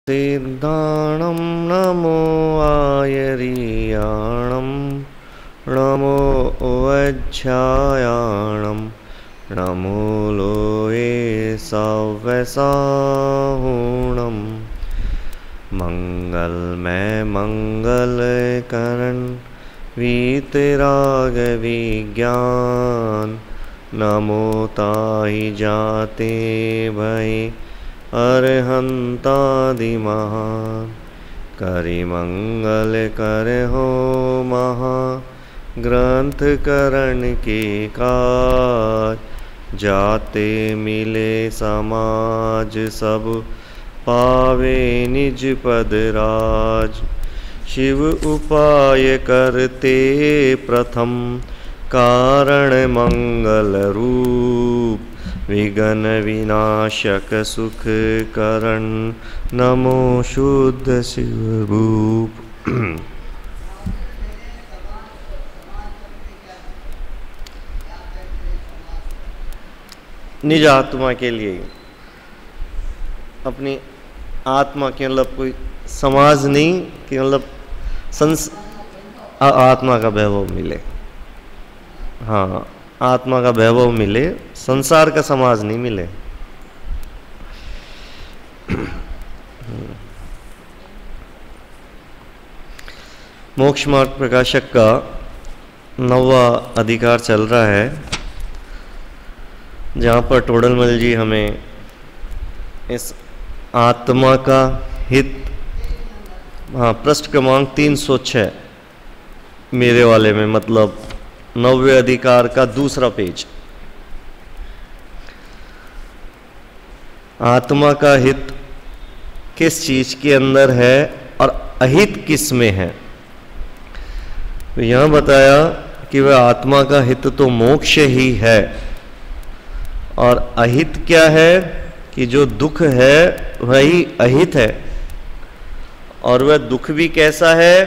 सिद्धाणं नमो आयर्याणं नमो वज्झायाणं नमो लोये सव्यसाहुणं मंगलमय मंगलकरण वीतराग विज्ञान नमो ताहि जाते भय अरहंतादि महान करि मंगल कर हो महा ग्रंथ करण के काज जाते मिले समाज सब पावे निज पद राज शिव उपाय करते प्रथम कारण मंगल रूप विघ्न विनाशक सुख करण नमो शुद्ध शिव रूप। निज आत्मा के लिए अपनी आत्मा के मतलब कोई समाज नहीं कि मतलब आत्मा का वैभव मिले। हाँ, आत्मा का वैभव मिले, संसार का समाज नहीं मिले। मोक्ष मार्ग प्रकाशक का 9वां अधिकार चल रहा है, जहाँ पर टोडरमल जी हमें इस आत्मा का हित, हाँ, पृष्ठ क्रमांक 306 मेरे वाले में, मतलब 9वें अधिकार का दूसरा पेज, आत्मा का हित किस चीज के अंदर है और अहित किस में है। तो यहां बताया कि वह आत्मा का हित तो मोक्ष ही है, और अहित क्या है कि जो दुख है वही अहित है। और वह दुख भी कैसा है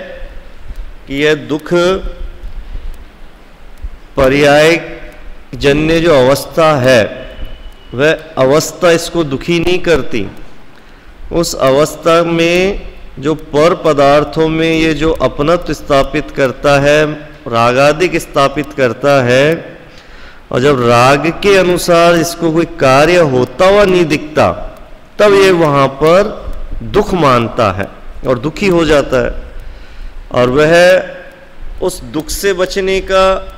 कि यह दुख पर्याय जन्य जो अवस्था है वह अवस्था इसको दुखी नहीं करती। उस अवस्था में जो पर पदार्थों में ये जो अपनत्व स्थापित करता है, रागादिक स्थापित करता है, और जब राग के अनुसार इसको कोई कार्य होता हुआ नहीं दिखता तब ये वहाँ पर दुख मानता है और दुखी हो जाता है। और वह उस दुख से बचने का,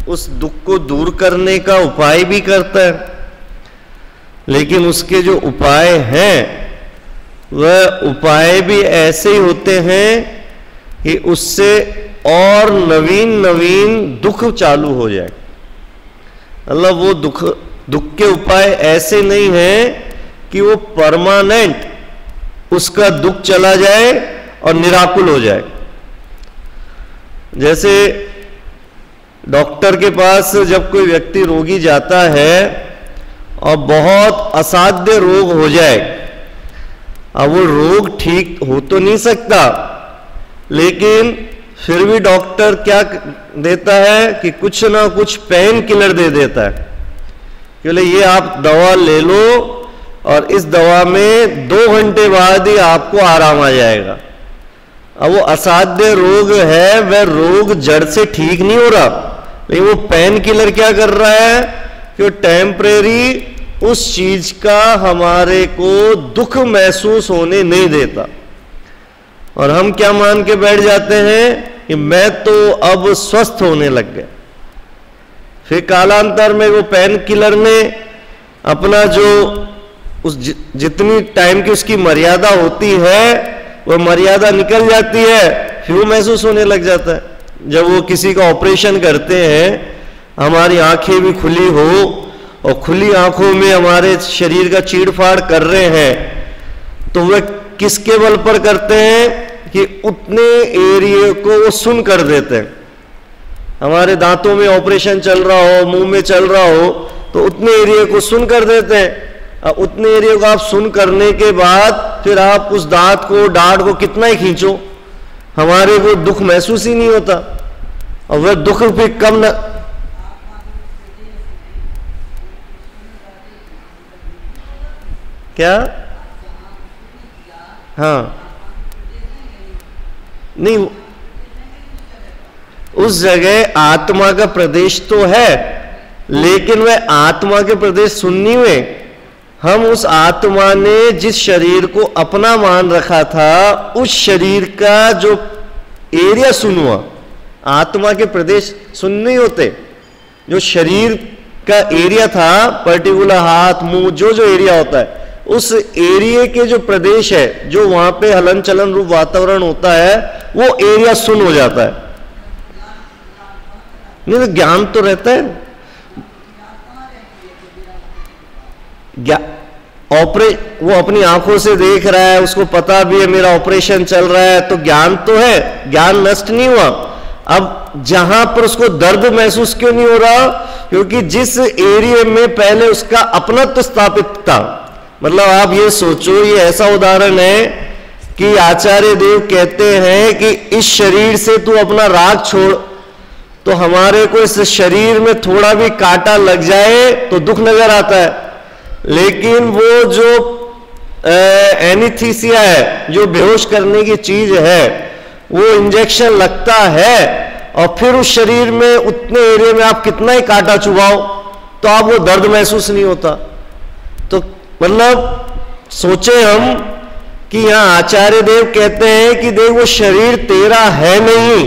उस दुख को दूर करने का उपाय भी करता है, लेकिन उसके जो उपाय हैं वह उपाय भी ऐसे ही होते हैं कि उससे और नवीन नवीन दुख चालू हो जाए। मतलब वो दुख के उपाय ऐसे नहीं है कि वो परमानेंट उसका दुख चला जाए और निराकुल हो जाए। जैसे डॉक्टर के पास जब कोई व्यक्ति रोगी जाता है और बहुत असाध्य रोग हो जाए, अब वो रोग ठीक हो तो नहीं सकता, लेकिन फिर भी डॉक्टर क्या देता है कि कुछ ना कुछ पेन किलर दे देता है कि बोले ये आप दवा ले लो और इस दवा में 2 घंटे बाद ही आपको आराम आ जाएगा। अब वो असाध्य रोग है, वह रोग जड़ से ठीक नहीं हो रहा, लेकिन वो पेन किलर क्या कर रहा है कि वो टेम्परेरी उस चीज का हमारे को दुख महसूस होने नहीं देता। और हम क्या मान के बैठ जाते हैं कि मैं तो अब स्वस्थ होने लग गया। फिर कालांतर में वो पेन किलर ने अपना जो उस जितनी टाइम की उसकी मर्यादा होती है वो मर्यादा निकल जाती है, फिर वो महसूस होने लग जाता है। जब वो किसी का ऑपरेशन करते हैं, हमारी आंखें भी खुली हो और खुली आंखों में हमारे शरीर का चीड़-फाड़ कर रहे हैं, तो वह किसके बल पर करते हैं कि उतने एरिया को वो सुन कर देते हैं। हमारे दांतों में ऑपरेशन चल रहा हो, मुंह में चल रहा हो, तो उतने एरिया को सुन कर देते हैं। उतने एरिया को आप सुन करने के बाद फिर आप उस दांत को, डांट को कितना ही खींचो, हमारे को दुख महसूस ही नहीं होता। और वह दुख फिर कम न, क्या हाँ, नहीं, उस जगह आत्मा का प्रदेश तो है, लेकिन वह आत्मा के प्रदेश सुनने में हम उस आत्मा ने जिस शरीर को अपना मान रखा था, उस शरीर का जो एरिया सुनुआ, आत्मा के प्रदेश सुन नहीं होते, जो शरीर का एरिया था, पर्टिकुलर हाथ मुंह जो जो एरिया होता है, उस एरिया के जो प्रदेश है, जो वहां पे हलन चलन रूप वातावरण होता है, वो एरिया सुन हो जाता है। नहीं तो ज्ञान तो रहता है, वो अपनी आंखों से देख रहा है, उसको पता भी है मेरा ऑपरेशन चल रहा है, तो ज्ञान तो है, ज्ञान नष्ट नहीं हुआ। अब जहां पर उसको दर्द महसूस क्यों नहीं हो रहा? क्योंकि जिस एरिया में पहले उसका अपनत्व स्थापित था, मतलब आप ये सोचो, ये ऐसा उदाहरण है कि आचार्य देव कहते हैं कि इस शरीर से तू अपना राग छोड़, तो हमारे को इस शरीर में थोड़ा भी कांटा लग जाए तो दुख नजर आता है, लेकिन वो जो एनीस्थीसिया है, जो बेहोश करने की चीज है, वो इंजेक्शन लगता है और फिर उस शरीर में उतने एरिया में आप कितना ही कांटा चुभाओ तो आप वो दर्द महसूस नहीं होता। तो मतलब सोचे हम कि यहां आचार्य देव कहते हैं कि देख वो शरीर तेरा है नहीं,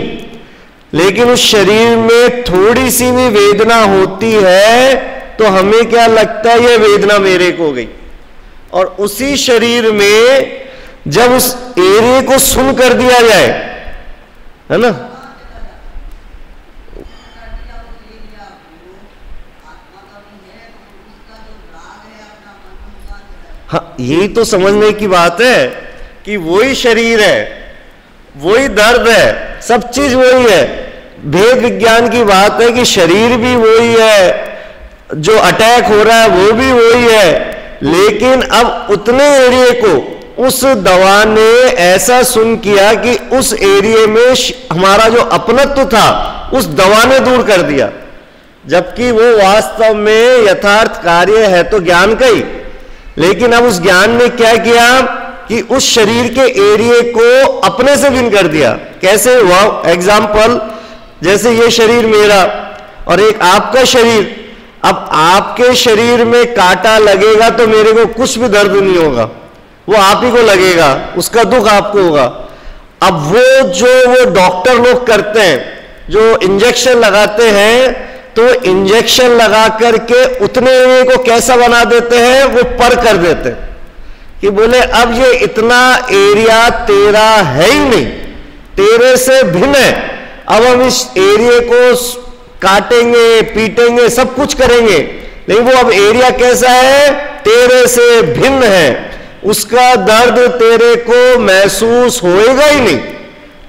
लेकिन उस शरीर में थोड़ी सी भी वेदना होती है तो हमें क्या लगता है ये वेदना मेरे को हो गई। और उसी शरीर में जब उस एरिया को सुन कर दिया जाए, है ना, हाँ, यही तो समझने की बात है कि वही शरीर है, वही दर्द है, सब चीज वही है। भेद विज्ञान की बात है कि शरीर भी वही है, जो अटैक हो रहा है वो भी वही है, लेकिन अब उतने एरिया को उस दवा ने ऐसा सुन किया कि उस एरिया में हमारा जो अपनत्व था उस दवा ने दूर कर दिया, जबकि वो वास्तव में यथार्थ कार्य है तो ज्ञान का ही। लेकिन अब उस ज्ञान ने क्या किया कि उस शरीर के एरिया को अपने से भिन्न कर दिया। कैसे हुआ? एग्जाम्पल, जैसे ये शरीर मेरा और एक आपका शरीर, अब आपके शरीर में कांटा लगेगा तो मेरे को कुछ भी दर्द नहीं होगा, वो आप ही को लगेगा, उसका दुख आपको होगा। अब वो डॉक्टर लोग करते हैं, जो इंजेक्शन लगाते हैं, तो इंजेक्शन लगा करके उतने एरिया को कैसा बना देते हैं, वो पर कर देते हैं कि बोले अब ये इतना एरिया तेरा है ही नहीं, तेरे से भिन्न है, अब हम इस एरिया को काटेंगे, पीटेंगे, सब कुछ करेंगे, लेकिन वो अब एरिया कैसा है, तेरे से भिन्न है, उसका दर्द तेरे को महसूस होएगा ही नहीं।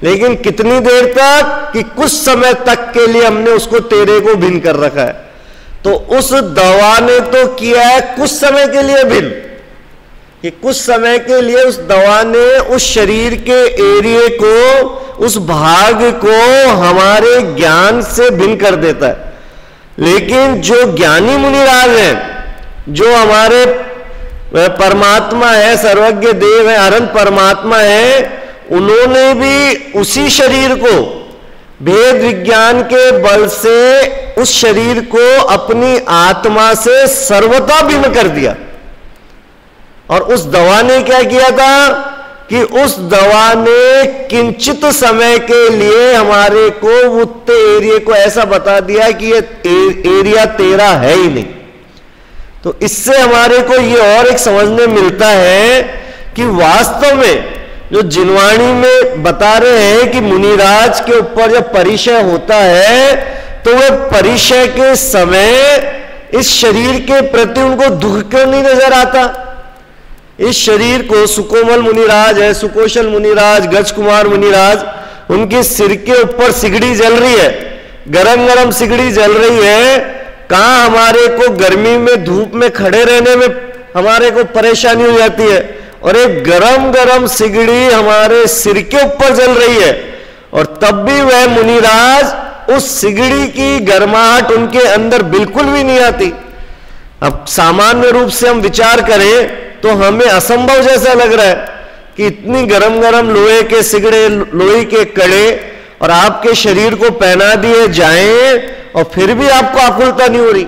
लेकिन कितनी देर तक? कि कुछ समय तक के लिए हमने उसको तेरे को भिन्न कर रखा है। तो उस दवा ने तो किया है कुछ समय के लिए भिन्न, कि कुछ समय के लिए उस दवा ने उस शरीर के एरिया को, उस भाग को हमारे ज्ञान से भिन्न कर देता है। लेकिन जो ज्ञानी मुनिराज हैं, जो हमारे परमात्मा है, सर्वज्ञ देव है, अनंत परमात्मा है, उन्होंने भी उसी शरीर को भेद विज्ञान के बल से उस शरीर को अपनी आत्मा से सर्वथा भिन्न कर दिया। और उस दवा ने क्या किया था कि उस दवा ने किंचित समय के लिए हमारे को उतने एरिया को ऐसा बता दिया कि ये एरिया तेरा है ही नहीं। तो इससे हमारे को ये और एक समझने मिलता है कि वास्तव में जो जिनवाणी में बता रहे हैं कि मुनिराज के ऊपर जब परिचय होता है तो वह परिचय के समय इस शरीर के प्रति उनको दुख क्यों नहीं नजर आता। इस शरीर को सुकोमल मुनिराज है, सुकोशल मुनिराज, गज कुमार मुनिराज, उनके सिर के ऊपर सिगड़ी जल रही है, गरम गरम सिगड़ी जल रही है। कहां हमारे को गर्मी में धूप में खड़े रहने में हमारे को परेशानी हो जाती है, और एक गरम गरम सिगड़ी हमारे सिर के ऊपर जल रही है, और तब भी वह मुनिराज उस सिगड़ी की गर्माहट उनके अंदर बिल्कुल भी नहीं आती। अब सामान्य रूप से हम विचार करें तो हमें असंभव जैसा लग रहा है कि इतनी गरम गरम लोहे के सिगड़े, लोहे के कड़े और आपके शरीर को पहना दिए जाएं और फिर भी आपको आकुलता नहीं हो रही।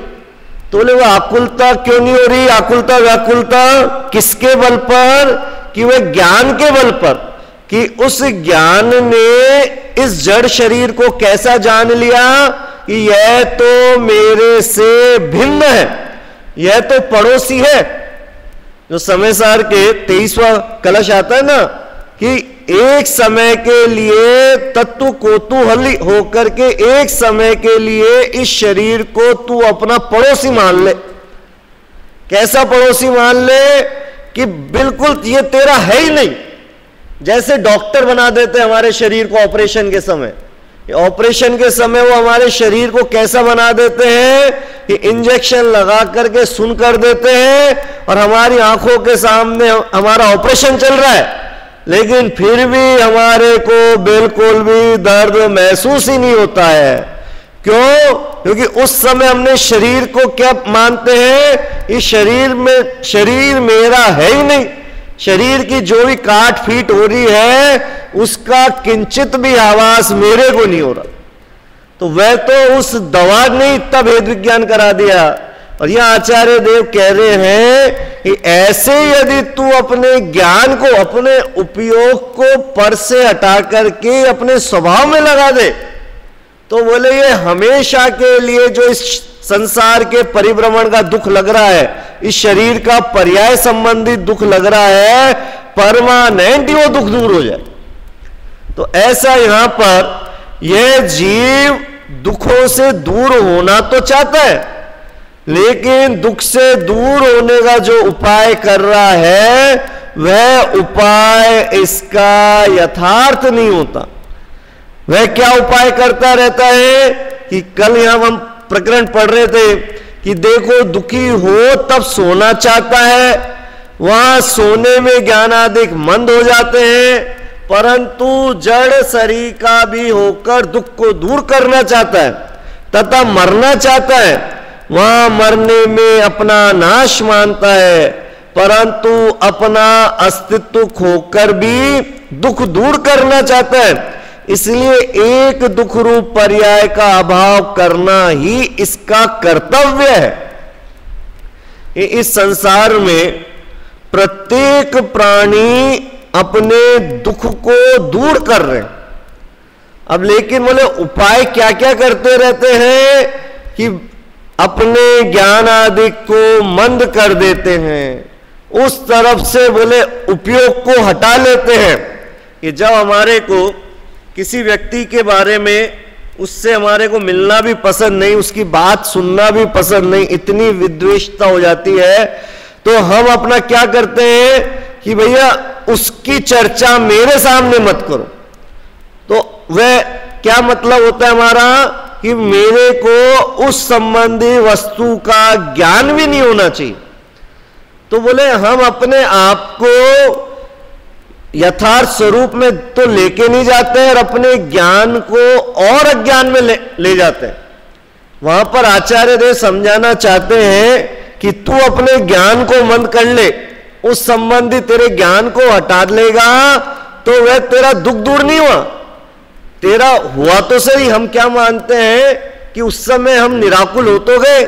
तो बोले वो आकुलता क्यों नहीं हो रही? आकुलता व्याकुलता किसके बल पर? कि वह ज्ञान के बल पर, कि उस ज्ञान ने इस जड़ शरीर को कैसा जान लिया कि यह तो मेरे से भिन्न है, यह तो पड़ोसी है। जो समय सार के 23वां कलश आता है ना, कि एक समय के लिए तत्व कोतूहली होकर के एक समय के लिए इस शरीर को तू अपना पड़ोसी मान ले। कैसा पड़ोसी मान ले? कि बिल्कुल ये तेरा है ही नहीं। जैसे डॉक्टर बना देते हैं हमारे शरीर को ऑपरेशन के समय, ऑपरेशन के समय वो हमारे शरीर को कैसा बना देते हैं कि इंजेक्शन लगा करके सुन कर देते हैं और हमारी आंखों के सामने हमारा ऑपरेशन चल रहा है, लेकिन फिर भी हमारे को बिल्कुल भी दर्द महसूस ही नहीं होता है। क्यों? क्योंकि उस समय हमने शरीर को क्या मानते हैं? इस शरीर मेरा है ही नहीं। शरीर की जो भी काट फीट हो रही है उसका किंचित भी आवाज मेरे को नहीं हो रहा। तो वह तो उस दवा ने इतना भेद विज्ञान करा दिया। और यह आचार्य देव कह रहे हैं कि ऐसे यदि तू अपने ज्ञान को, अपने उपयोग को पर से हटा करके अपने स्वभाव में लगा दे, तो बोले ये हमेशा के लिए जो इस संसार के परिभ्रमण का दुख लग रहा है, इस शरीर का पर्याय संबंधित दुख लग रहा है, परमानेंट ही वो दुख दूर हो जाए। तो ऐसा यहां पर यह जीव दुखों से दूर होना तो चाहता है, लेकिन दुख से दूर होने का जो उपाय कर रहा है वह उपाय इसका यथार्थ नहीं होता। वह क्या उपाय करता रहता है कि कल यहां हम प्रकरण पढ़ रहे थे कि देखो दुखी हो तब सोना चाहता है, वहां सोने में ज्ञान आदि मंद हो जाते हैं, परंतु जड़ शरीर का भी होकर दुख को दूर करना चाहता है तथा मरना चाहता है, वहां मरने में अपना नाश मानता है, परंतु अपना अस्तित्व खोकर भी दुख दूर करना चाहता है। इसलिए एक दुख रूप पर्याय का अभाव करना ही इसका कर्तव्य है। इस संसार में प्रत्येक प्राणी अपने दुख को दूर कर रहे हैं। अब लेकिन बोले उपाय क्या क्या करते रहते हैं कि अपने ज्ञान आदि को मंद कर देते हैं, उस तरफ से बोले उपयोग को हटा लेते हैं। कि जब हमारे को किसी व्यक्ति के बारे में उससे हमारे को मिलना भी पसंद नहीं, उसकी बात सुनना भी पसंद नहीं, इतनी विद्वेषता हो जाती है, तो हम अपना क्या करते हैं कि भैया उसकी चर्चा मेरे सामने मत करो। तो वह क्या मतलब होता है हमारा कि मेरे को उस संबंधी वस्तु का ज्ञान भी नहीं होना चाहिए। तो बोले हम अपने आप को यथार्थ स्वरूप में तो लेके नहीं जाते हैं और अपने ज्ञान को और अज्ञान में ले जाते हैं। वहां पर आचार्य देव समझाना चाहते हैं कि तू अपने ज्ञान को मंद कर ले, उस संबंधी तेरे ज्ञान को हटा लेगा तो वह तेरा दुख दूर नहीं हुआ। तेरा हुआ तो सही, हम क्या मानते हैं कि उस समय हम निराकुल हो तो गए,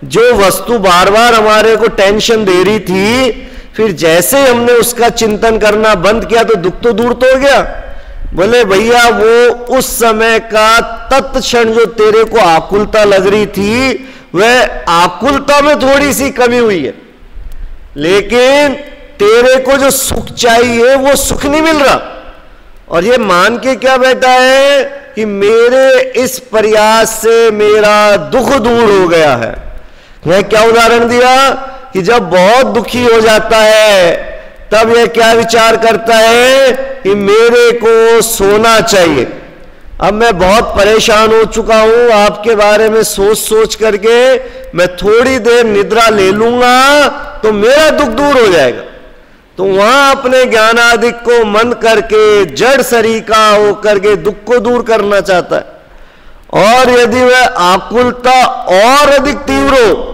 जो वस्तु बार बार हमारे को टेंशन दे रही थी, फिर जैसे हमने उसका चिंतन करना बंद किया तो दुख तो दूर तो हो गया। बोले भैया वो उस समय का तत्क्षण जो तेरे को आकुलता लग रही थी, वह आकुलता में थोड़ी सी कमी हुई है, लेकिन तेरे को जो सुख चाहिए वो सुख नहीं मिल रहा। और ये मान के क्या बैठा है कि मेरे इस प्रयास से मेरा दुख दूर हो गया है। मैं क्या उदाहरण दिया कि जब बहुत दुखी हो जाता है तब यह क्या विचार करता है कि मेरे को सोना चाहिए। अब मैं बहुत परेशान हो चुका हूं आपके बारे में सोच सोच करके, मैं थोड़ी देर निद्रा ले लूंगा तो मेरा दुख दूर हो जाएगा। तो वहां अपने ज्ञान आदि को मंद करके जड़ शरीर का होकर के दुख को दूर करना चाहता है। और यदि वह आकुलता और अधिक तीव्र हो,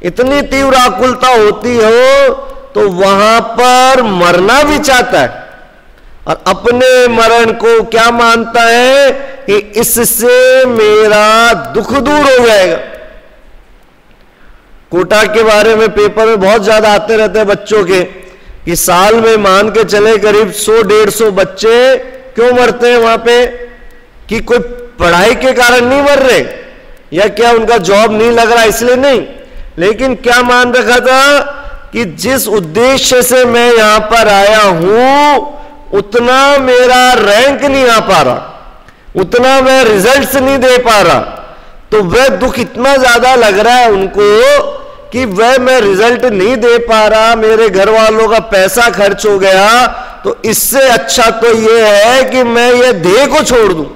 इतनी तीव्र आकुलता होती हो तो वहां पर मरना भी चाहता है और अपने मरण को क्या मानता है कि इससे मेरा दुख दूर हो जाएगा। कोटा के बारे में पेपर में बहुत ज्यादा आते रहते हैं बच्चों के कि साल में मान के चले करीब 100-150 बच्चे क्यों मरते हैं वहां पे, कि कोई पढ़ाई के कारण नहीं मर रहे या क्या उनका जॉब नहीं लग रहा इसलिए नहीं, लेकिन क्या मान रखा था कि जिस उद्देश्य से मैं यहां पर आया हूं उतना मेरा रैंक नहीं आ पा रहा, उतना मैं रिजल्ट्स नहीं दे पा रहा, तो वह दुख इतना ज्यादा लग रहा है उनको कि वह मैं रिजल्ट नहीं दे पा रहा, मेरे घर वालों का पैसा खर्च हो गया, तो इससे अच्छा तो यह है कि मैं यह देह को छोड़ दूं।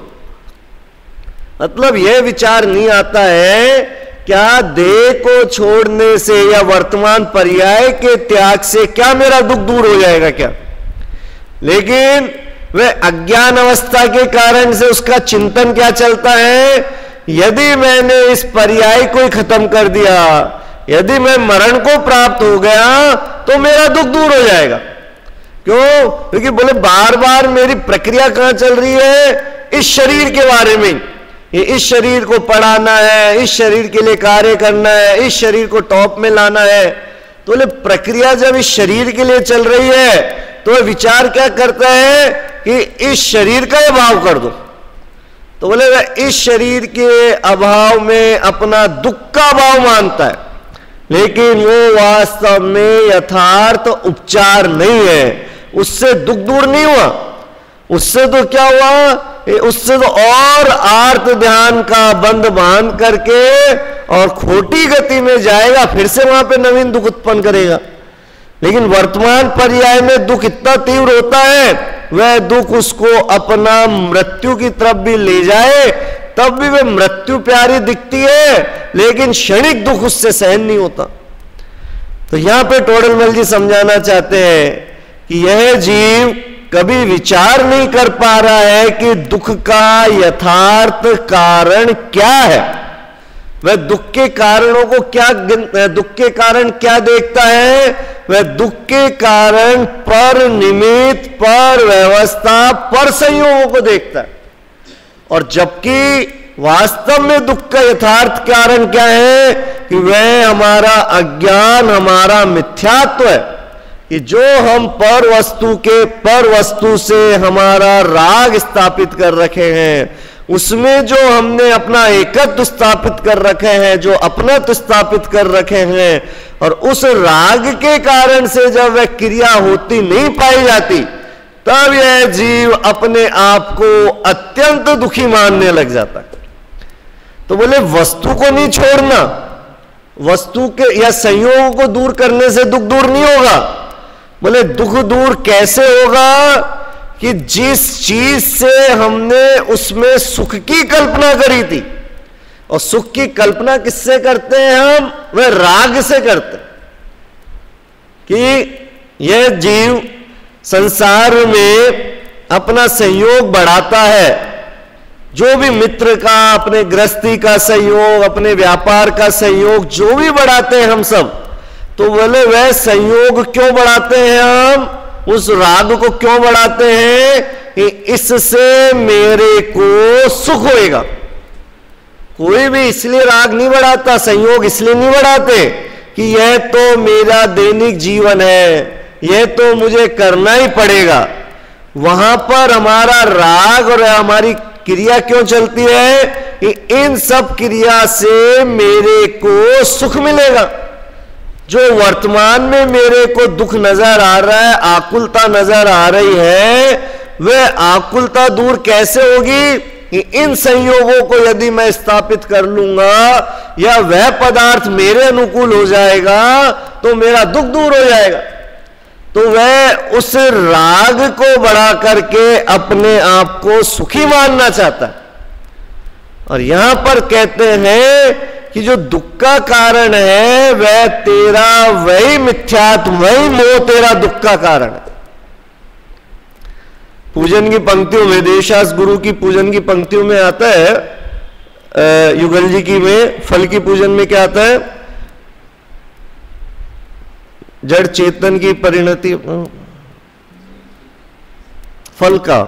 मतलब यह विचार नहीं आता है क्या देह को छोड़ने से या वर्तमान पर्याय के त्याग से क्या मेरा दुख दूर हो जाएगा क्या, लेकिन वह अज्ञान अवस्था के कारण से उसका चिंतन क्या चलता है, यदि मैंने इस पर्याय को ही खत्म कर दिया, यदि मैं मरण को प्राप्त हो गया तो मेरा दुख दूर हो जाएगा। क्यों? क्योंकि बोले बार बार मेरी प्रक्रिया कहां चल रही है, इस शरीर के बारे में, ये इस शरीर को पढ़ाना है, इस शरीर के लिए कार्य करना है, इस शरीर को टॉप में लाना है। तो बोले प्रक्रिया जब इस शरीर के लिए चल रही है तो विचार क्या करता है कि इस शरीर का अभाव कर दो, तो बोले वह इस शरीर के अभाव में अपना दुख का अभाव मानता है, लेकिन वो वास्तव में यथार्थ उपचार नहीं है, उससे दुख दूर नहीं हुआ, उससे तो क्या हुआ, उससे तो और आर्त ध्यान का बंध बांध करके और खोटी गति में जाएगा, फिर से वहां पे नवीन दुख उत्पन्न करेगा। लेकिन वर्तमान पर्याय में दुख इतना तीव्र होता है, वह दुख उसको अपना मृत्यु की तरफ भी ले जाए, तब भी वह मृत्यु प्यारी दिखती है, लेकिन क्षणिक दुख उससे सहन नहीं होता। तो यहां पे टोडरमल जी समझाना चाहते हैं कि यह जीव कभी विचार नहीं कर पा रहा है कि दुख का यथार्थ कारण क्या है, वह दुख के कारणों को क्या, दुख के कारण क्या देखता है, वह दुख के कारण पर निमित्त, पर व्यवस्था, पर संयोगों को देखता है, और जबकि वास्तव में दुख का यथार्थ कारण क्या है कि वह हमारा अज्ञान, हमारा मिथ्यात्व है, कि जो हम पर वस्तु से हमारा राग स्थापित कर रखे हैं, उसमें जो हमने अपना एकत्व स्थापित कर रखे हैं, जो अपनत्व स्थापित कर रखे हैं, और उस राग के कारण से जब वह क्रिया होती नहीं पाई जाती, तब यह जीव अपने आप को अत्यंत दुखी मानने लग जाता है। तो बोले वस्तु को नहीं छोड़ना, वस्तु के या संयोग को दूर करने से दुख दूर नहीं होगा। बोले दुख दूर कैसे होगा कि जिस चीज से हमने उसमें सुख की कल्पना करी थी, और सुख की कल्पना किससे करते हैं हम, वह राग से करते हैं, कि यह जीव संसार में अपना सहयोग बढ़ाता है, जो भी मित्र का, अपने गृहस्थी का सहयोग, अपने व्यापार का सहयोग जो भी बढ़ाते हैं हम सब, तो बोले वह संयोग क्यों बढ़ाते हैं हम, उस राग को क्यों बढ़ाते हैं कि इससे मेरे को सुख होएगा। कोई भी इसलिए राग नहीं बढ़ाता, संयोग इसलिए नहीं बढ़ाते कि यह तो मेरा दैनिक जीवन है, यह तो मुझे करना ही पड़ेगा। वहां पर हमारा राग और हमारी क्रिया क्यों चलती है कि इन सब क्रिया से मेरे को सुख मिलेगा। जो वर्तमान में मेरे को दुख नजर आ रहा है, आकुलता नजर आ रही है, वह आकुलता दूर कैसे होगी कि इन संयोगों को यदि मैं स्थापित कर लूंगा या वह पदार्थ मेरे अनुकूल हो जाएगा तो मेरा दुख दूर हो जाएगा। तो वह उस राग को बढ़ा करके अपने आप को सुखी मानना चाहता है। और यहां पर कहते हैं कि जो दुख का कारण है वह तेरा वही मिथ्यात्व, वही मोह तेरा दुख का कारण है। पूजन की पंक्तियों में, देशास गुरु की पूजन की पंक्तियों में आता है, युगल जी की में फल की पूजन में क्या आता है, जड़ चेतन की परिणति फल का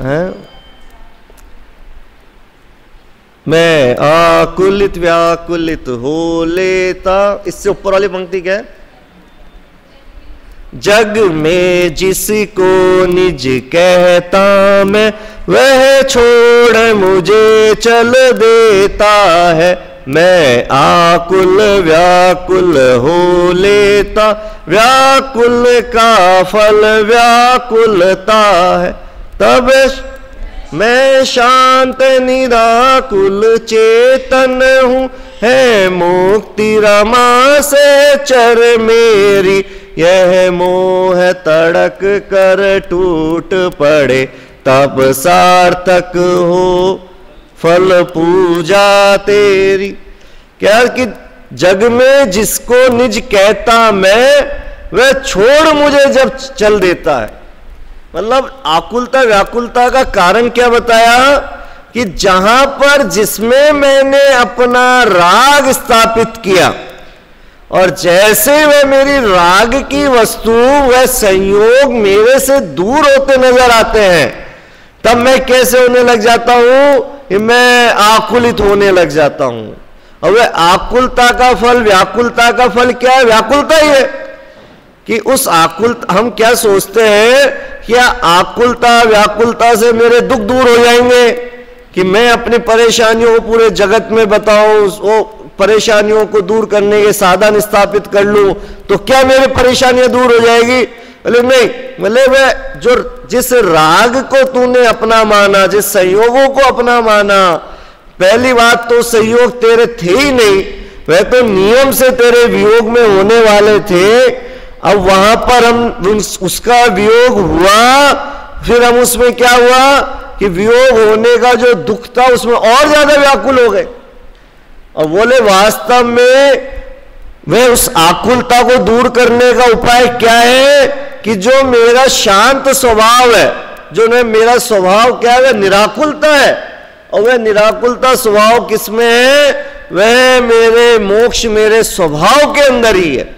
है। मैं आकुलित व्याकुलित हो लेता, इससे ऊपर वाली पंक्ति क्या है? जग में जिसको निज कहता मैं, वह छोड़ मुझे चल देता है। मैं आकुल व्याकुल हो लेता, व्याकुल का फल व्याकुलता है। तब मैं शांत निराकुल चेतन हूँ, है मुक्ति रमा से चर मेरी। यह मोह तड़क कर टूट पड़े, तब सार्थक हो फल पूजा तेरी। क्या कि जग में जिसको निज कहता मैं, वह छोड़ मुझे जब चल देता है। मतलब आकुलता व्याकुलता का कारण क्या बताया कि जहां पर जिसमें मैंने अपना राग स्थापित किया और जैसे वह मेरी राग की वस्तु, वह संयोग मेरे से दूर होते नजर आते हैं, तब मैं कैसे होने लग जाता हूं? मैं आकुलित होने लग जाता हूं। और वह आकुलता का फल, व्याकुलता का फल क्या है? व्याकुलता ही है। कि उस आकुल, हम क्या सोचते हैं, क्या आकुलता व्याकुलता से मेरे दुख दूर हो जाएंगे कि मैं अपनी परेशानियों को पूरे जगत में बताऊं, वो परेशानियों को दूर करने के साधन स्थापित कर लूं, तो क्या मेरी परेशानियां दूर हो जाएगी? बोले नहीं। बोले वह जो जिस राग को तूने अपना माना, जिस संयोगों को अपना माना, पहली बात तो संयोग तेरे थे ही नहीं, वह तो नियम से तेरे वियोग में होने वाले थे। अब वहां पर हम उसका वियोग हुआ, फिर हम उसमें क्या हुआ कि वियोग होने का जो दुख था उसमें और ज्यादा व्याकुल हो गए। और बोले वास्तव में वह उस आकुलता को दूर करने का उपाय क्या है कि जो मेरा शांत स्वभाव है, जो मेरा स्वभाव क्या है, वह निराकुलता है। और वह निराकुलता स्वभाव किसमें है? वह मेरे मोक्ष, मेरे स्वभाव के अंदर ही है।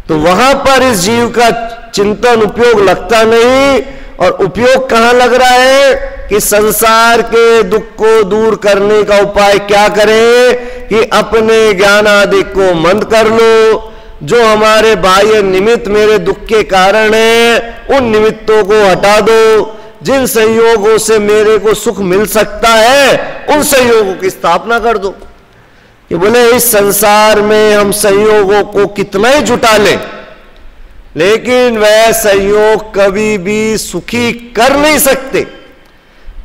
तो वहां पर इस जीव का चिंतन उपयोग लगता नहीं। और उपयोग कहां लग रहा है कि संसार के दुख को दूर करने का उपाय क्या करें कि अपने ज्ञान आदि को मंद कर लो। जो हमारे बाह्य निमित्त मेरे दुख के कारण है, उन निमित्तों को हटा दो। जिन संयोगों से मेरे को सुख मिल सकता है, उन संयोगों की स्थापना कर दो। कि बोले इस संसार में हम संयोगों को कितना ही जुटा लें, लेकिन वह संयोग कभी भी सुखी कर नहीं सकते।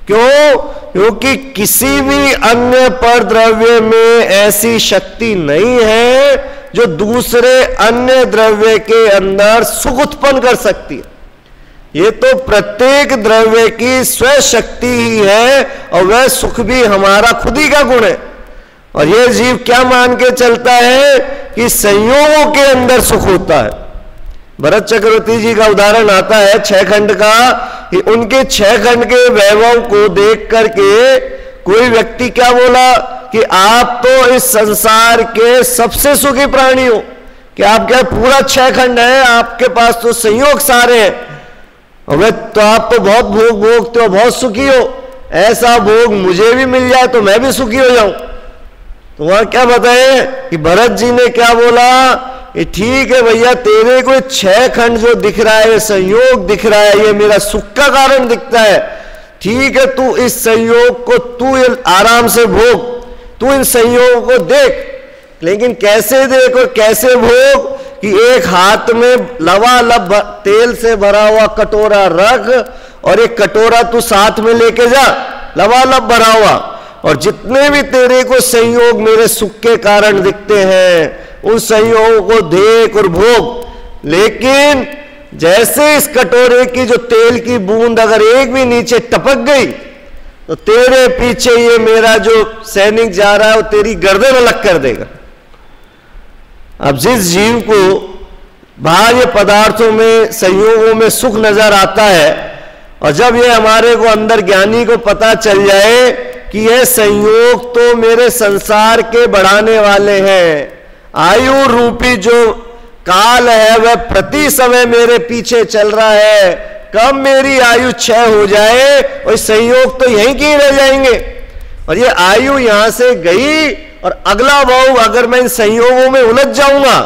क्यों? क्योंकि किसी भी अन्य पर द्रव्य में ऐसी शक्ति नहीं है जो दूसरे अन्य द्रव्य के अंदर सुख उत्पन्न कर सकती है। ये तो प्रत्येक द्रव्य की स्वयं शक्ति ही है, और वह सुख भी हमारा खुद ही का गुण है। और यह जीव क्या मान के चलता है कि संयोगों के अंदर सुख होता है। भरत चक्रवर्ती जी का उदाहरण आता है 6 खंड का, कि उनके 6 खंड के वैभव को देख करके कोई व्यक्ति क्या बोला कि आप तो इस संसार के सबसे सुखी प्राणी हो, कि आप क्या पूरा 6 खंड है, आपके पास तो संयोग सारे हैं, और तो आप तो बहुत भोग भोगते हो, बहुत सुखी हो, ऐसा भोग मुझे भी मिल जाए तो मैं भी सुखी हो जाऊं। तो वहां क्या बताए कि भरत जी ने क्या बोला कि ठीक है भैया, तेरे को 6 खंड जो दिख रहा है, संयोग दिख रहा है, ये मेरा सुख का कारण दिखता है। ठीक है, तू इस संयोग को तू आराम से भोग, तू इन संयोगों को देख, लेकिन कैसे देख और कैसे भोग कि एक हाथ में लबालब तेल से भरा हुआ कटोरा रख, और एक कटोरा तू साथ में लेके जा, लबालब भरा हुआ, और जितने भी तेरे को संयोग मेरे सुख के कारण दिखते हैं, उन संयोगों को देख और भोग। लेकिन जैसे इस कटोरे की जो तेल की बूंद अगर एक भी नीचे टपक गई, तो तेरे पीछे ये मेरा जो सैनिक जा रहा है वो तेरी गर्दन अलग कर देगा। अब जिस जीव को बाह्य पदार्थों में, संयोगों में सुख नजर आता है, और जब ये हमारे को अंदर ज्ञानी को पता चल जाए कि यह संयोग तो मेरे संसार के बढ़ाने वाले हैं। आयु रूपी जो काल है वह प्रति समय मेरे पीछे चल रहा है। कब मेरी आयु क्षय हो जाए और संयोग तो यहीं के रह जाएंगे, और ये आयु यहां से गई और अगला भाव अगर मैं इन संयोगों में उलझ जाऊंगा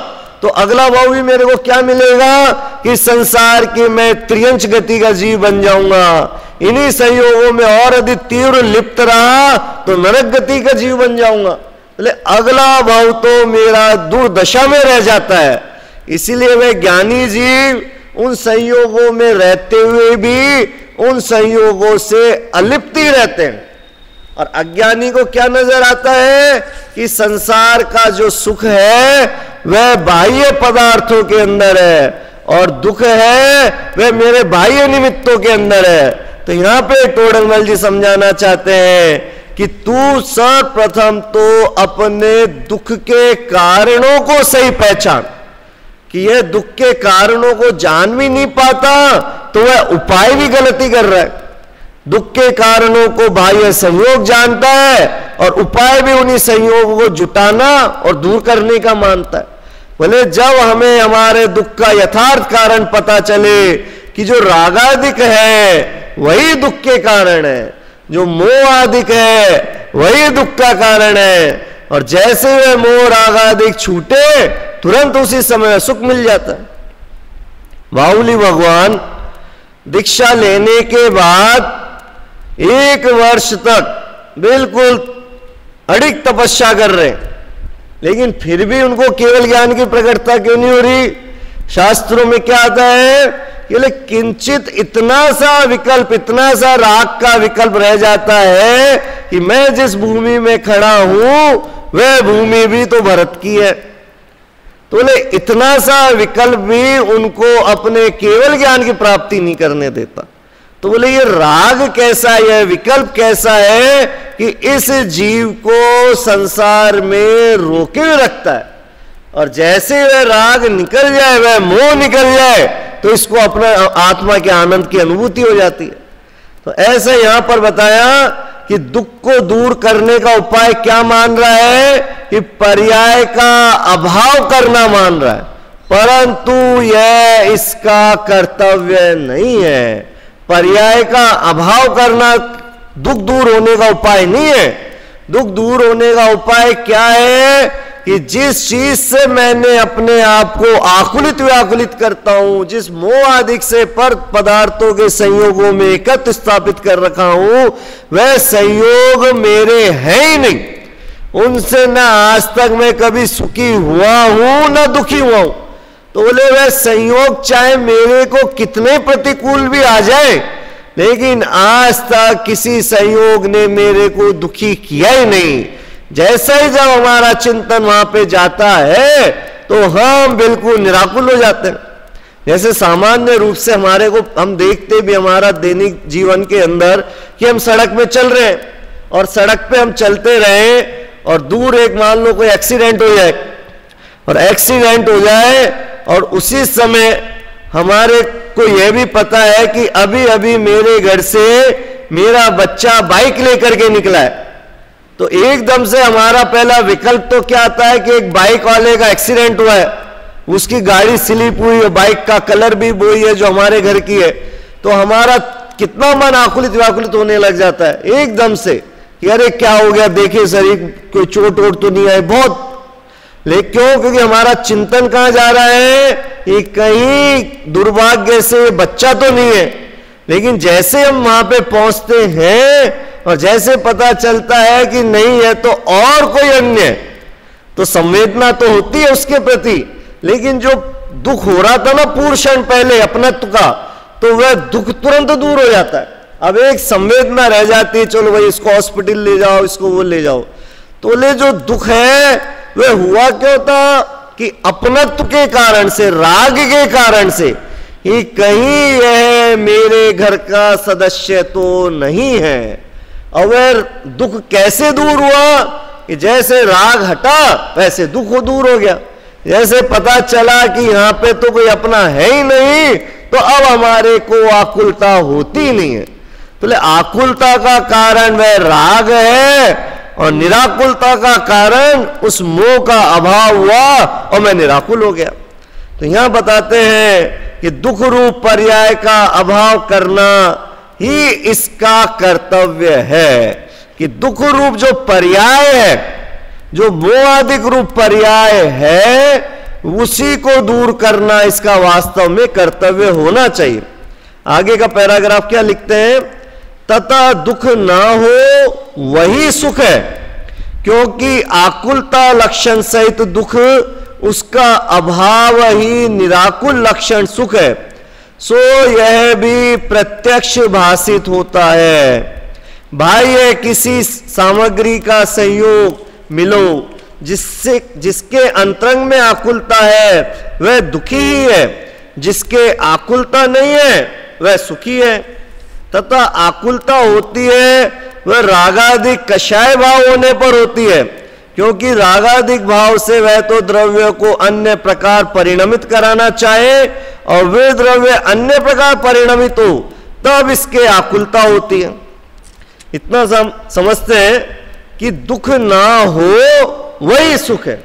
तो अगला भाव भी मेरे को क्या मिलेगा कि संसार की मैं त्रियंश गति का जीव बन जाऊंगा। इन्हीं संयोगों में और अधिक तीव्र लिप्त रहा तो नरक गति का जीव बन जाऊंगा। बोले अगला भाव तो मेरा दुर्दशा में रह जाता है। इसीलिए वे ज्ञानी जीव उन संयोगों में रहते हुए भी उन संयोगों से अलिप्त ही रहते हैं। और अज्ञानी को क्या नजर आता है कि संसार का जो सुख है वह बाह्य पदार्थों के अंदर है और दुख है वह मेरे बाह्य निमित्तों के अंदर है। तो यहां पे टोडरमल जी समझाना चाहते हैं कि तू सर्वप्रथम तो अपने दुख के कारणों को सही पहचान, कि यह दुख के कारणों को जान भी नहीं पाता तो वह उपाय भी गलती कर रहा है। दुख के कारणों को बाह्य संयोग जानता है और उपाय भी उन्हीं संयोगों को जुटाना और दूर करने का मानता है। बोले जब हमें हमारे दुख का यथार्थ कारण पता चले कि जो रागादिक है वही दुख के कारण है, जो मोह आदिक है वही दुख का कारण है, और जैसे वह मोह रागादिक छूटे तुरंत उसी समय सुख मिल जाता है। बाहुली भगवान दीक्षा लेने के बाद 1 वर्ष तक बिल्कुल अड़िग तपस्या कर रहे, लेकिन फिर भी उनको केवल ज्ञान की प्रकटता क्यों नहीं हो रही। शास्त्रों में क्या आता है कि किंचित इतना सा विकल्प, इतना सा राग का विकल्प रह जाता है कि मैं जिस भूमि में खड़ा हूं वह भूमि भी तो भरत की है। तो बोले इतना सा विकल्प भी उनको अपने केवल ज्ञान की प्राप्ति नहीं करने देता। तो बोले ये राग कैसा है, यह विकल्प कैसा है कि इस जीव को संसार में रोके हुए रखता है, और जैसे वह राग निकल जाए, वह मोह निकल जाए तो इसको अपना आत्मा के आनंद की अनुभूति हो जाती है। तो ऐसे यहां पर बताया कि दुख को दूर करने का उपाय क्या मान रहा है कि पर्याय का अभाव करना मान रहा है, परंतु यह इसका कर्तव्य नहीं है। पर्याय का अभाव करना दुख दूर होने का उपाय नहीं है। दुख दूर होने का उपाय क्या है कि जिस चीज से मैंने अपने आप को आकुलित व्याकुलित करता हूं, जिस मोह आदि से पर पदार्थों के संयोगों में एकत्र स्थापित कर रखा हूं, वह संयोग मेरे है ही नहीं। उनसे न आज तक मैं कभी सुखी हुआ हूं न दुखी हुआ हूं। तो बोले वह संयोग चाहे मेरे को कितने प्रतिकूल भी आ जाए, लेकिन आज तक किसी संयोग ने मेरे को दुखी किया ही नहीं। जैसा ही जब हमारा चिंतन वहां पे जाता है तो हम बिल्कुल निराकुल हो जाते हैं। जैसे सामान्य रूप से हमारे को हम देखते भी हमारा दैनिक जीवन के अंदर कि हम सड़क में चल रहे हैं और सड़क पे हम चलते रहे और दूर एक मान लो कोई एक्सीडेंट हो जाए, और एक्सीडेंट हो जाए और उसी समय हमारे को यह भी पता है कि अभी अभी मेरे घर से मेरा बच्चा बाइक लेकर के निकला है, तो एकदम से हमारा पहला विकल्प तो क्या आता है कि एक बाइक वाले का एक्सीडेंट हुआ है, उसकी गाड़ी स्लिप हुई है, बाइक का कलर भी वही है जो हमारे घर की है, तो हमारा कितना मन आकुलित व्याकुलित होने लग जाता है एकदम से कि अरे क्या हो गया, देखिए शरीर कोई चोट वोट तो नहीं आई बहुत। लेकिन क्यों? क्योंकि हमारा चिंतन कहां जा रहा है कि कहीं दुर्भाग्य से बच्चा तो नहीं है। लेकिन जैसे हम वहां पे पहुंचते हैं और जैसे पता चलता है कि नहीं है तो और कोई अन्य है, तो संवेदना तो होती है उसके प्रति, लेकिन जो दुख हो रहा था ना पूर्व क्षण पहले अपनत्व का, तो वह दुख तुरंत दूर हो जाता है। अब एक संवेदना रह जाती है, चलो भाई इसको हॉस्पिटल ले जाओ, इसको वो ले जाओ। तो ले जो दुख है वह हुआ क्यों था कि अपनत्व के कारण से, राग के कारण से, कि कहीं यह मेरे घर का सदस्य तो नहीं है। और वह दुख कैसे दूर हुआ कि जैसे राग हटा वैसे दुख दूर हो गया। जैसे पता चला कि यहां पे तो कोई अपना है ही नहीं, तो अब हमारे को आकुलता होती नहीं है। बोले आकुलता का कारण वह राग है और निराकुलता का कारण उस मोह का अभाव हुआ और मैं निराकुल हो गया। तो यहां बताते हैं कि दुख रूप पर्याय का अभाव करना ही इसका कर्तव्य है, कि दुख रूप जो पर्याय है, जो मोहादिक रूप पर्याय है, उसी को दूर करना इसका वास्तव में कर्तव्य होना चाहिए। आगे का पैराग्राफ क्या लिखते हैं, तथा दुख ना हो वही सुख है, क्योंकि आकुलता लक्षण सहित दुख उसका अभाव ही निराकुल लक्षण सुख है, सो यह भी प्रत्यक्ष भाषित होता है। बाह्य किसी सामग्री का संयोग मिलो जिसके अंतरंग में आकुलता है वह दुखी ही है, जिसके आकुलता नहीं है वह सुखी है। तथा आकुलता होती है वह रागादिक कषाय भाव होने पर होती है, क्योंकि रागादिक भाव से वह तो द्रव्य को अन्य प्रकार परिणमित कराना चाहे और वे द्रव्य अन्य प्रकार परिणमित हो तब इसके आकुलता होती है। इतना समझते हैं कि दुख ना हो वही सुख है।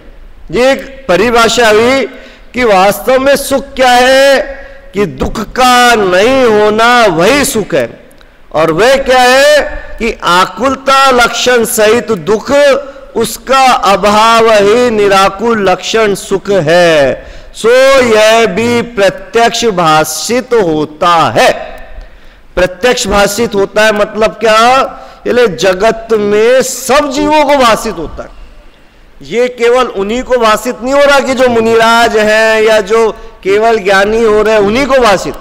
ये एक परिभाषा हुई कि वास्तव में सुख क्या है, कि दुख का नहीं होना वही सुख है। और वह क्या है कि आकुलता लक्षण सहित दुख उसका अभाव ही निराकुल लक्षण सुख है, सो यह भी प्रत्यक्ष भाषित होता है। प्रत्यक्ष भाषित होता है मतलब क्या, ये जगत में सब जीवों को भाषित होता है। ये केवल उन्हीं को भाषित नहीं हो रहा कि जो मुनिराज हैं या जो केवल ज्ञानी हो रहे हैं उन्हीं को भाषित,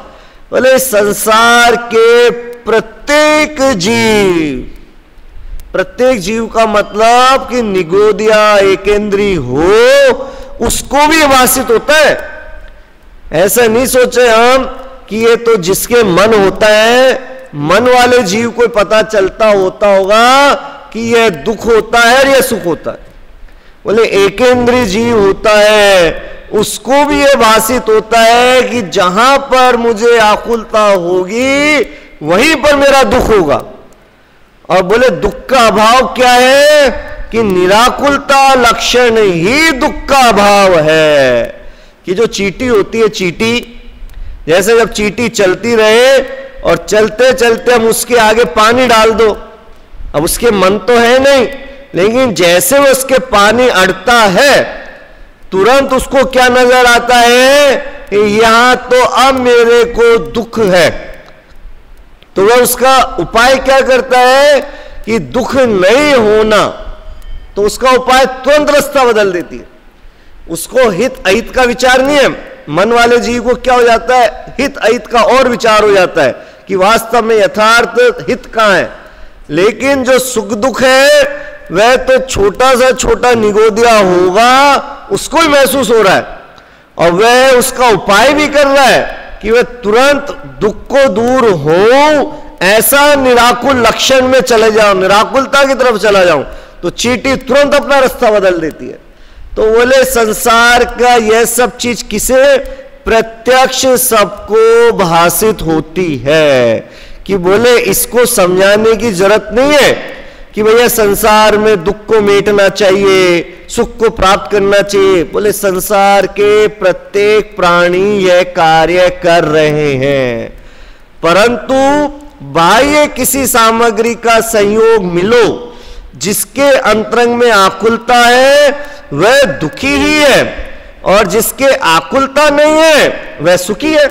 बोले संसार के प्रत्येक जीव का मतलब कि निगोदिया एकेंद्री हो उसको भी भाषित होता है। ऐसा नहीं सोचे हम कि ये तो जिसके मन होता है, मन वाले जीव को पता चलता होगा कि यह दुख होता है और यह सुख होता है। बोले एकेंद्रीय जीव होता है उसको भी यह भाषित होता है कि जहां पर मुझे आकुलता होगी वहीं पर मेरा दुख होगा। और बोले दुख का अभाव क्या है, कि निराकुलता लक्षण ही दुख का अभाव है। कि जो चींटी होती है, चींटी जैसे जब चींटी चलती रहे और चलते चलते हम उसके आगे पानी डाल दो, अब उसके मन तो है नहीं, लेकिन जैसे वो उसके पानी अड़ता है तुरंत उसको क्या नजर आता है कि यहां तो अब मेरे को दुख है। तो वह उसका उपाय क्या करता है कि दुख नहीं होना, तो उसका उपाय तुरंत रास्ता बदल देती है। उसको हित अहित का विचार नहीं है। मन वाले जीव को क्या हो जाता है, हित अहित का और विचार हो जाता है कि वास्तव में यथार्थ हित कहां है। लेकिन जो सुख दुख है वह तो छोटा सा छोटा निगोदिया होगा, उसको ही महसूस हो रहा है और वह उसका उपाय भी कर रहा है कि वह तुरंत दुख को दूर हो, ऐसा निराकुल लक्षण में चले जाऊं, निराकुलता की तरफ चला जाऊं, तो चींटी तुरंत अपना रास्ता बदल देती है। तो बोले संसार का यह सब चीज किसे प्रत्यक्ष सबको भाषित होती है, कि बोले इसको समझाने की जरूरत नहीं है कि भैया संसार में दुख को मिटना चाहिए, सुख को प्राप्त करना चाहिए। बोले संसार के प्रत्येक प्राणी यह कार्य कर रहे हैं, परंतु बाह्य किसी सामग्री का संयोग मिलो जिसके अंतरंग में आकुलता है वह दुखी ही है, और जिसके आकुलता नहीं है वह सुखी है।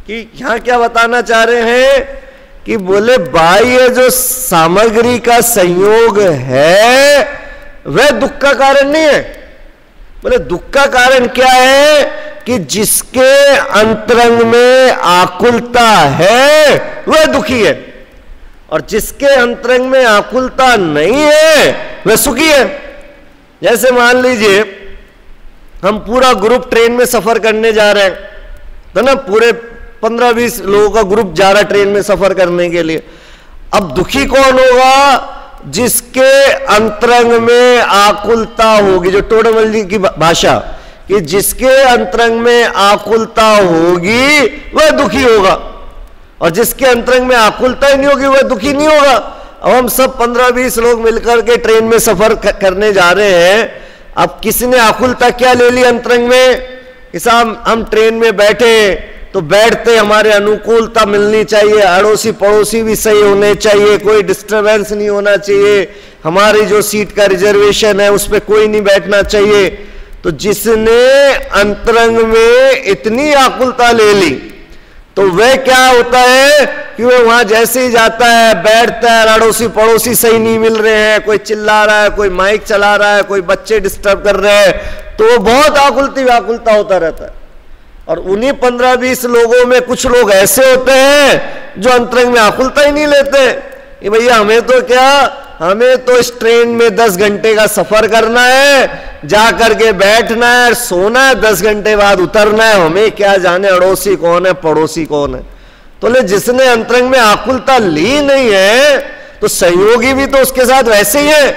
कि यहां क्या बताना चाह रहे हैं कि बोले बाह्य जो सामग्री का संयोग है वह दुख का कारण नहीं है। बोले दुख का कारण क्या है कि जिसके अंतरंग में आकुलता है वह दुखी है, और जिसके अंतरंग में आकुलता नहीं है वह सुखी है। जैसे मान लीजिए हम पूरा ग्रुप ट्रेन में सफर करने जा रहे हैं, तो ना पूरे 15-20 लोगों का ग्रुप जा रहा है ट्रेन में सफर करने के लिए। अब दुखी कौन होगा, जिसके अंतरंग में आकुलता होगी, जो टोडरमल की भाषा कि जिसके अंतरंग में आकुलता होगी वह दुखी होगा, और जिसके अंतरंग में आकुलता ही नहीं होगी वह दुखी नहीं होगा। अब हम सब 15-20 लोग मिलकर के ट्रेन में सफर करने जा रहे हैं, अब किसी ने आकुलता क्या ले ली अंतरंग में, साहब हम ट्रेन में बैठे तो बैठते हमारे अनुकूलता मिलनी चाहिए, अड़ोसी पड़ोसी भी सही होने चाहिए, कोई डिस्टरबेंस नहीं होना चाहिए, हमारी जो सीट का रिजर्वेशन है उस पर कोई नहीं बैठना चाहिए। तो जिसने अंतरंग में इतनी आकुलता ले ली तो वह क्या होता है कि वह वहां जैसे ही जाता है बैठता है, अड़ोसी पड़ोसी सही नहीं मिल रहे हैं, कोई चिल्ला रहा है, कोई माइक चला रहा है, कोई बच्चे डिस्टर्ब कर रहे हैं, तो वो बहुत आकुलता होता रहता है। और उन्हीं 15-20 लोगों में कुछ लोग ऐसे होते हैं जो अंतरंग में आकुलता ही नहीं लेते। ये भैया हमें तो क्या, हमें तो इस ट्रेन में 10 घंटे का सफर करना है, जा करके बैठना है, सोना है, 10 घंटे बाद उतरना है, हमें क्या जाने अड़ोसी कौन है पड़ोसी कौन है। तो ले जिसने अंतरंग में आकुलता ली नहीं है तो सहयोगी भी तो उसके साथ वैसे ही है,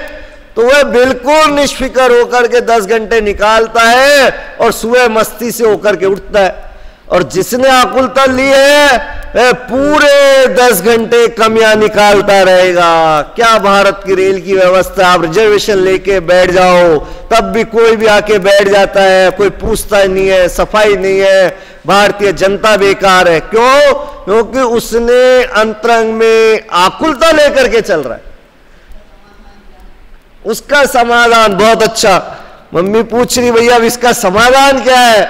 तो वह बिल्कुल निष्फिकर होकर के 10 घंटे निकालता है और सुबह मस्ती से होकर के उठता है। और जिसने आकुलता ली है वह पूरे 10 घंटे कमियां निकालता रहेगा। क्या भारत की रेल की व्यवस्था, आप रिजर्वेशन लेके बैठ जाओ तब भी कोई भी आके बैठ जाता है, कोई पूछता नहीं है, सफाई नहीं है, भारतीय जनता बेकार है। क्यों? क्योंकि उसने अंतरंग में आकुलता लेकर के चल रहा है। उसका समाधान बहुत अच्छा, मम्मी पूछ रही भैया अब इसका समाधान क्या है,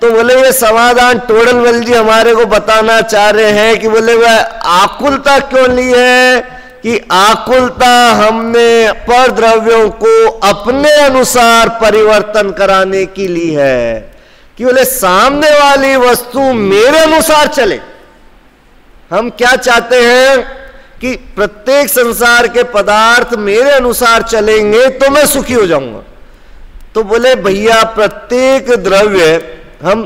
तो बोले ये समाधान टोडरमल जी हमारे को बताना चाह रहे हैं कि बोले वह आकुलता क्यों ली है कि आकुलता हमने पर द्रव्यों को अपने अनुसार परिवर्तन कराने की ली है, कि बोले सामने वाली वस्तु मेरे अनुसार चले। हम क्या चाहते हैं कि प्रत्येक संसार के पदार्थ मेरे अनुसार चलेंगे तो मैं सुखी हो जाऊंगा। तो बोले भैया प्रत्येक द्रव्य, हम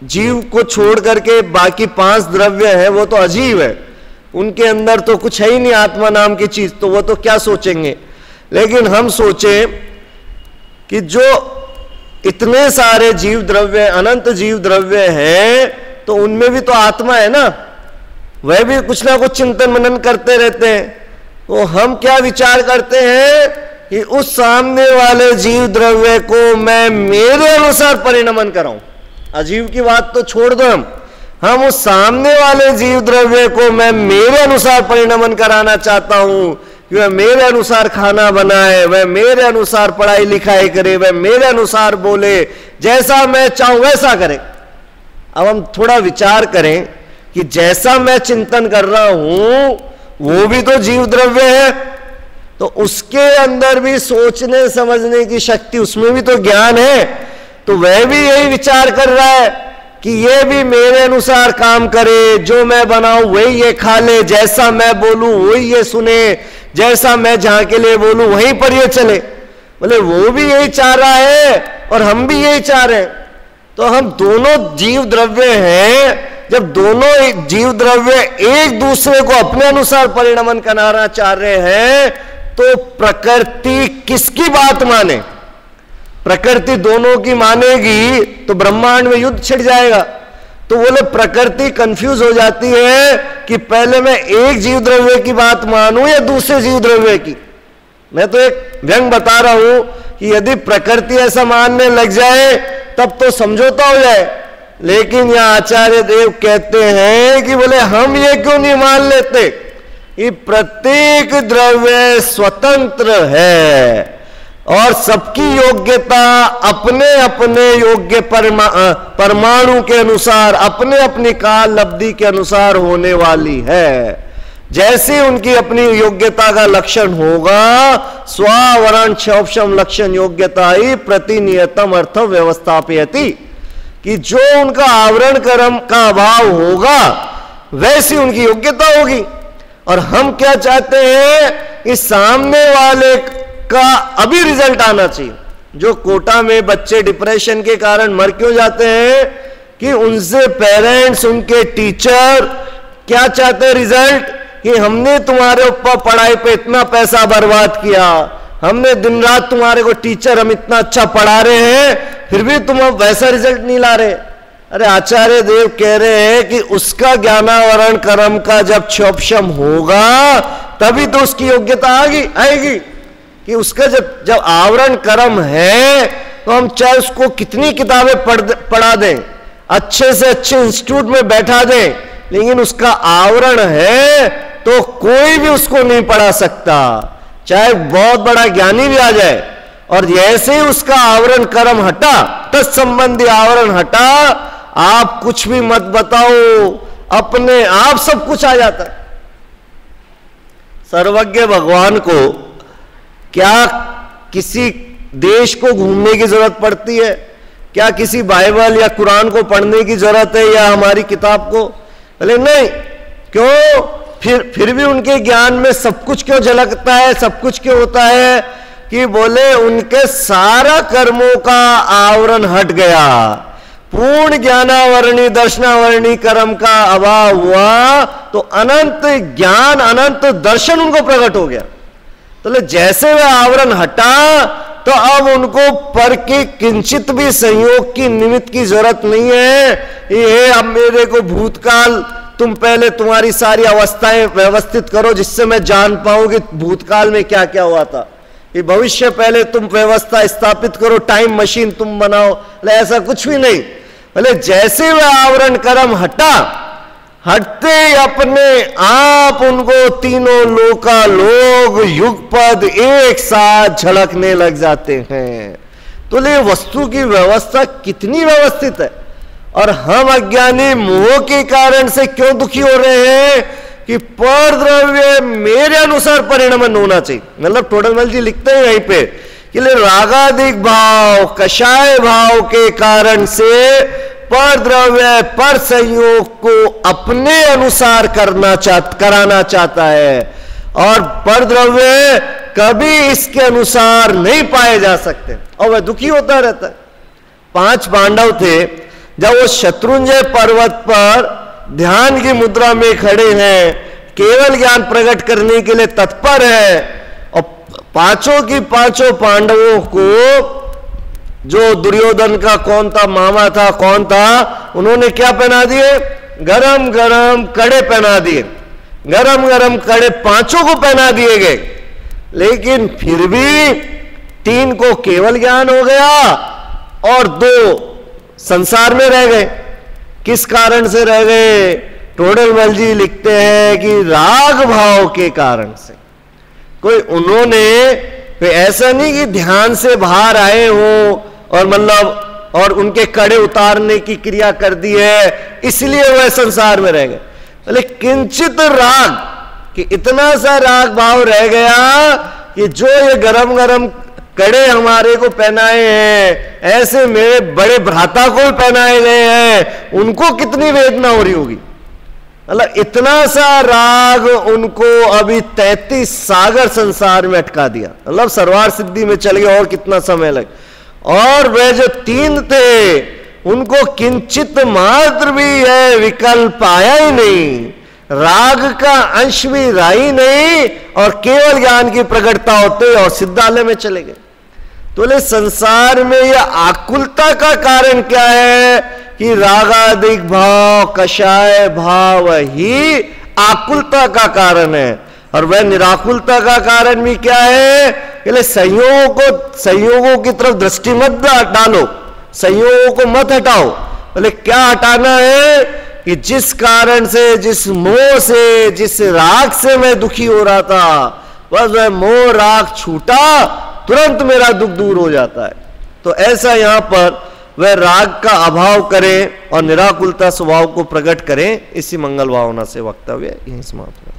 जीव को छोड़ करके बाकी 5 द्रव्य हैं वो तो अजीव है, उनके अंदर तो कुछ है ही नहीं आत्मा नाम की चीज, तो वो तो क्या सोचेंगे। लेकिन हम सोचें कि जो इतने सारे जीव द्रव्य, अनंत जीव द्रव्य हैं, तो उनमें भी तो आत्मा है ना, वह भी कुछ ना कुछ चिंतन मनन करते रहते हैं। तो हम क्या विचार करते हैं कि उस सामने वाले जीव द्रव्य को मैं मेरे अनुसार परिणमन कराऊं। अजीव की बात तो छोड़ दो, हम उस सामने वाले जीव द्रव्य को मैं मेरे अनुसार परिणमन कराना चाहता हूं कि वह मेरे अनुसार खाना बनाए, वह मेरे अनुसार पढ़ाई लिखाई करे, वह मेरे अनुसार बोले, जैसा मैं चाहूं वैसा करे। अब हम थोड़ा विचार करें कि जैसा मैं चिंतन कर रहा हूं वो भी तो जीव द्रव्य है, तो उसके अंदर भी सोचने समझने की शक्ति, उसमें भी तो ज्ञान है, तो वह भी यही विचार कर रहा है कि ये भी मेरे अनुसार काम करे, जो मैं बनाऊं वही ये खा ले, जैसा मैं बोलूं वही ये सुने, जैसा मैं जहां के लिए बोलूं वहीं पर ये चले। बोले वो भी यही चाह रहा है और हम भी यही चाह रहे हैं। तो हम दोनों जीव द्रव्य हैं, जब दोनों जीव द्रव्य एक दूसरे को अपने अनुसार परिणमन कराना चाह रहे हैं, तो प्रकृति किसकी बात माने? प्रकृति दोनों की मानेगी तो ब्रह्मांड में युद्ध छिड़ जाएगा। तो बोले प्रकृति कंफ्यूज हो जाती है कि पहले मैं एक जीव द्रव्य की बात मानूं या दूसरे जीव द्रव्य की। मैं तो एक व्यंग बता रहा हूं कि यदि प्रकृति ऐसा मानने लग जाए तब तो समझौता हो जाए। लेकिन यह आचार्य देव कहते हैं कि बोले हम ये क्यों नहीं मान लेते कि प्रत्येक द्रव्य स्वतंत्र है और सबकी योग्यता अपने अपने योग्य परमाणु के अनुसार, अपने अपनी काल लब्धि के अनुसार होने वाली है। जैसे उनकी अपनी योग्यता का लक्षण होगा, स्वावरण क्षोभम लक्षण योग्यता ही प्रतिनियतम अर्थ व्यवस्थापयति, कि जो उनका आवरण कर्म का अभाव होगा वैसी उनकी योग्यता होगी। और हम क्या चाहते हैं कि सामने वाले का अभी रिजल्ट आना चाहिए। जो कोटा में बच्चे डिप्रेशन के कारण मर क्यों जाते हैं कि उनसे पेरेंट्स, उनके टीचर क्या चाहते हैं? रिजल्ट, कि हमने तुम्हारे ऊपर पढ़ाई पे इतना पैसा बर्बाद किया, हमने दिन रात तुम्हारे को टीचर हम इतना अच्छा पढ़ा रहे हैं, फिर भी तुम अब वैसा रिजल्ट नहीं ला रहे। अरे आचार्य देव कह रहे हैं कि उसका ज्ञानावरण कर्म का जब क्षोभशम होगा तभी तो उसकी योग्यता आएगी कि उसका जब आवरण कर्म है तो हम चाहे उसको कितनी किताबें पढ़ा दें, अच्छे से अच्छे इंस्टीट्यूट में बैठा दें, लेकिन उसका आवरण है तो कोई भी उसको नहीं पढ़ा सकता, चाहे बहुत बड़ा ज्ञानी भी आ जाए। और जैसे ही उसका आवरण कर्म हटा, तत्संबंधी आवरण हटा, आप कुछ भी मत बताओ, अपने आप सब कुछ आ जाता है। सर्वज्ञ भगवान को क्या किसी देश को घूमने की जरूरत पड़ती है? क्या किसी बाइबल या कुरान को पढ़ने की जरूरत है या हमारी किताब को? बोले नहीं। क्यों? फिर भी उनके ज्ञान में सब कुछ क्यों झलकता है, सब कुछ क्यों होता है? कि बोले उनके सारा कर्मों का आवरण हट गया, पूर्ण ज्ञानावरणी दर्शनावरणी कर्म का अभाव हुआ, तो अनंत ज्ञान अनंत दर्शन उनको प्रकट हो गया। तो जैसे वह आवरण हटा तो अब उनको पर के किंचित भी संयोग की निमित्त की जरूरत नहीं है। ये अब मेरे को भूतकाल, तुम पहले तुम्हारी सारी अवस्थाएं व्यवस्थित करो जिससे मैं जान पाऊं कि भूतकाल में क्या क्या हुआ था। ये भविष्य पहले तुम व्यवस्था स्थापित करो, टाइम मशीन तुम बनाओ। ऐसा कुछ भी नहीं। बोले जैसे वह आवरण कर्म हटते अपने आप उनको तीनों लोका लोग युगपद एक साथ झलकने लग जाते हैं। तो ये वस्तु की व्यवस्था कितनी व्यवस्थित है, और हम अज्ञानी मोह के कारण से क्यों दुखी हो रहे हैं कि पर द्रव्य मेरे अनुसार परिणमन होना चाहिए। मतलब टोडरमल जी लिखते हैं यहीं पे कि रागाधिक भाव, कषाय भाव के कारण से पर द्रव्य पर संयोग को अपने अनुसार कराना चाहता है, और पर द्रव्य कभी इसके अनुसार नहीं पाए जा सकते, और वह दुखी होता रहता है। 5 पांडव थे, जब वो शत्रुंजय पर्वत पर ध्यान की मुद्रा में खड़े हैं, केवल ज्ञान प्रकट करने के लिए तत्पर है, और पांचों की पांचों पांडवों को, जो दुर्योधन का कौन था, मामा था, कौन था, उन्होंने क्या पहना दिए? गरम गरम कड़े पहना दिए। गरम गरम कड़े पांचों को पहना दिए गए, लेकिन फिर भी 3 को केवल ज्ञान हो गया और 2 संसार में रह गए। किस कारण से रह गए? टोडरमल जी लिखते हैं कि राग भाव के कारण से। कोई उन्होंने ऐसा नहीं कि ध्यान से बाहर आए हो और मतलब और उनके कड़े उतारने की क्रिया कर दी है इसलिए वह संसार में रह गए। लेकिन किंचित राग, कि इतना सा राग भाव रह गया कि जो ये गरम गरम कड़े हमारे को पहनाए हैं, ऐसे मेरे बड़े भ्राता को भी पहनाए गए हैं, उनको कितनी वेदना हो रही होगी। मतलब इतना सा राग उनको अभी 33 सागर संसार में अटका दिया। मतलब सर्वार सिद्धि में चल गया और कितना समय लग। और वे जो 3 थे उनको किंचित मात्र भी है विकल्प आया ही नहीं, राग का अंश भी रहा ही नहीं, और केवल ज्ञान की प्रकटता होते और सिद्धालय में चले गए। तो ले संसार में यह आकुलता का कारण क्या है कि रागाधिक भाव, कषाय भाव ही आकुलता का कारण है। और वह निराकुलता का कारण भी क्या है कि संयोगों की तरफ दृष्टि मत डालो, संयोगों को मत हटाओ। बोले क्या हटाना है कि जिस कारण से, जिस मोह से, जिस राग से मैं दुखी हो रहा था, बस वह मोह राग छूटा, तुरंत मेरा दुख दूर हो जाता है। तो ऐसा यहां पर वह राग का अभाव करें और निराकुलता स्वभाव को प्रकट करें। इसी मंगल भावना से वक्तव्य यहीं समाप्त हुआ।